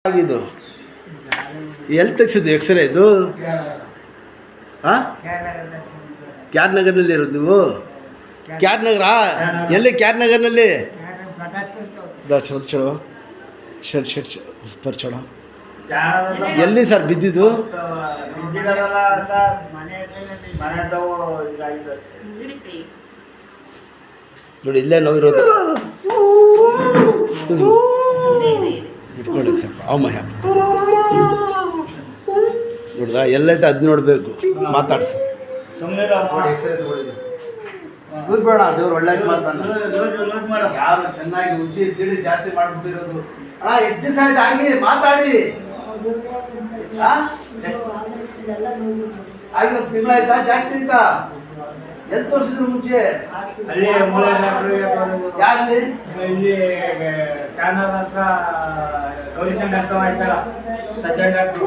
ಆಗಿದ್ದು ಎಲ್ಲಿ ತೆಗ್ಸಿದ್ದು ಎಕ್ಸ್ರೇ ಇದು? ಹಾಂ, ಕ್ಯಾರ್ ನಗರ್ನಲ್ಲಿ ಇರೋದು ನೀವು? ಕ್ಯಾರ್ ನಗರ ಎಲ್ಲಿ? ಕ್ಯಾರ್ ನಗರ್ನಲ್ಲಿ ಚಲೋ ಶರ್ಟ್ ಶರ್ಟ್ ಪರ್ ಚಲೋ ಎಲ್ಲಿ ಸರ್ ಬಿದ್ದಿದ್ದು? ನೋಡಿ ಇಲ್ಲೇ ನೋವಿರೋದು. ಇಟ್ಕೊಳ್ಳಿ ಸ್ವಲ್ಪ ಅವಮಯ ನೋಡ್ದ ಎಲ್ಲೈತೆ ಅದು ನೋಡಬೇಕು. ಮಾತಾಡ್ಸಿ ಬೇಡ, ದೇವ್ರು ಒಳ್ಳೇದು ಮಾಡ್ತಾನೆ. ಯಾರು ಚೆನ್ನಾಗಿ ಉಜ್ಜಿ ತಿಳಿ ಜಾಸ್ತಿ ಮಾಡ್ಬಿಟ್ಟಿರೋದು. ಅಣ್ಣ ಹೆಚ್ಚು ಆಯ್ತು ಹಾಗೆ ಮಾತಾಡಿ. ಹಾಗೆ ಒಂದು ತಿಂಗಳಾಯ್ತಾ ಜಾಸ್ತಿ ಆಯ್ತಾ? ಎಲ್ಲಿ ತೋರಿಸಿದ್ರು ಮುಂಚೆ? ಯಾರಲ್ಲಿ? ಚಾನಲ್ ಹತ್ರ ಗೌರಿಶಂಕರ್ ಡಾಕ್ಟರ್ ಆಯ್ತಲ್ಲ, ಸಜ್ಜನ್ ಡಾಕ್ಟ್ರು.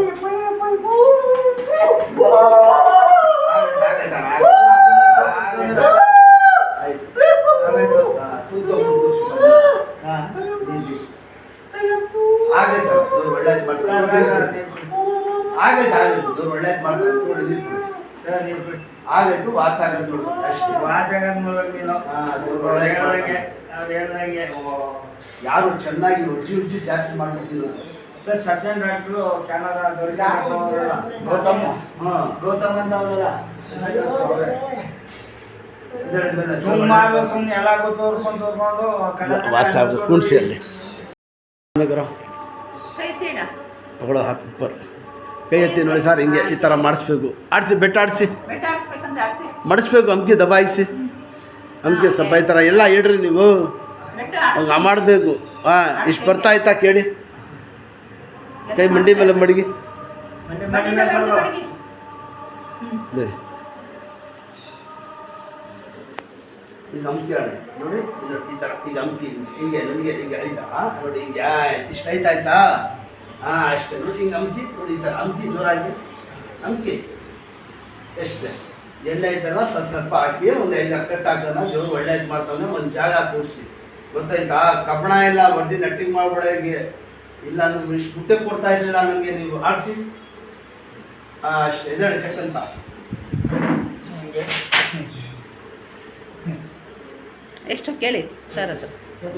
ಆಗಾಯ್ತು, ವಾಸ ಆಗೋದು ಅಷ್ಟೇ. ಯಾರು ಚೆನ್ನಾಗಿ ಉಜ್ಜಿ ಉಜ್ಜಿ ಜಾಸ್ತಿ ಮಾಡ್ಬಿಟ್ಟಿರೋದು ಸರ್. ಸಜ್ಜನ್ ಡಾಕ್ಟ್ರು ಕ್ಯಾನರಾ ಗೌತಮ್ ಅಂತ ಅವರಲ್ಲ, ಸುಮ್ಮನೆ ಎಲ್ಲಾರ್ಗು ತೋರ್ಕೊಂಡು ವಾಸ ಆಗೋದು ಕುಣಿಸಿಯಲ್ಲಿ ತಗೊಳ್ಳೋ ಹತ್ತು ಪರ್ ಕೈ ಎತ್ತಿ ನೋಡಿ ಸರ್. ಹಿಂಗೆ ಈ ಥರ ಮಾಡಿಸ್ಬೇಕು. ಆಡಿಸಿ ಬೆಟ್ಟ ಆಡಿಸಿ ಮಾಡಿಸ್ಬೇಕು. ಅಂಕಿ ದಬಾಯಿಸಿ ಅಂಕಿ ಸಬ್ಬ ಈ ಥರ ಎಲ್ಲ ಹೇಳ್ರಿ ನೀವು. ಹಂಗೆ ಮಾಡಬೇಕು. ಹಾಂ, ಇಷ್ಟು ಬರ್ತಾ ಆಯ್ತಾ ಕೇಳಿ. ಕೈ ಮಂಡಿ ಮೇಲೆ ಮಡಗಿ ಈಗ ಅಂಕಿ ಆಡಿ ನೋಡಿ. ಈ ಥರ ಈಗ ಅಂಕಿ ಹಿಂಗೆ ನನಗೆ ಹಿಂಗೆ ಆಯ್ತಾ ನೋಡಿ. ಹಿಂಗೆ ಇಷ್ಟು ಆಯ್ತಾ? ಹಾಂ ಅಷ್ಟೇ ನೋಡಿ. ಹಿಂಗೆ ಅಂಕಿ ನೋಡಿ. ಈ ಥರ ಅಂಕಿ ಜೋರಾಗಿ ಅಂಕಿ ಎಷ್ಟೇ ಎಣ್ಣೆ ಐತಲ್ಲ ಸ್ವಲ್ಪ ಸ್ವಲ್ಪ ಹಾಕಿ ಒಂದು 5 ಕಟ್ ಹಾಕೋಣ. ದೇವ್ರು ಒಳ್ಳೇದು ಮಾಡ್ತಾನೆ. ಒಂದು ಜಾಗ ತೋರಿಸಿ ಗೊತ್ತಾಯ್ತಾ? ಕಬ್ಬಣ ಎಲ್ಲ ಹೊಡೆದು ನಟ್ಟಿಂಗ್ ಮಾಡ್ಬೇಡ. ಹೀಗೆ ಇಲ್ಲ ನೀವು ಇಷ್ಟು ಬುಟ್ಟೆ ಕೊಡ್ತಾ ಇರಲಿಲ್ಲ ನನಗೆ, ನೀವು ಆಡಿಸಿ. ಅಷ್ಟೇ ಇದ್ದಾಳೆ ಚೆಕ್ ಅಂತ. ಎಷ್ಟು ಕೇಳಿ ಸರ್ ಅದು? ಸ್ವಲ್ಪ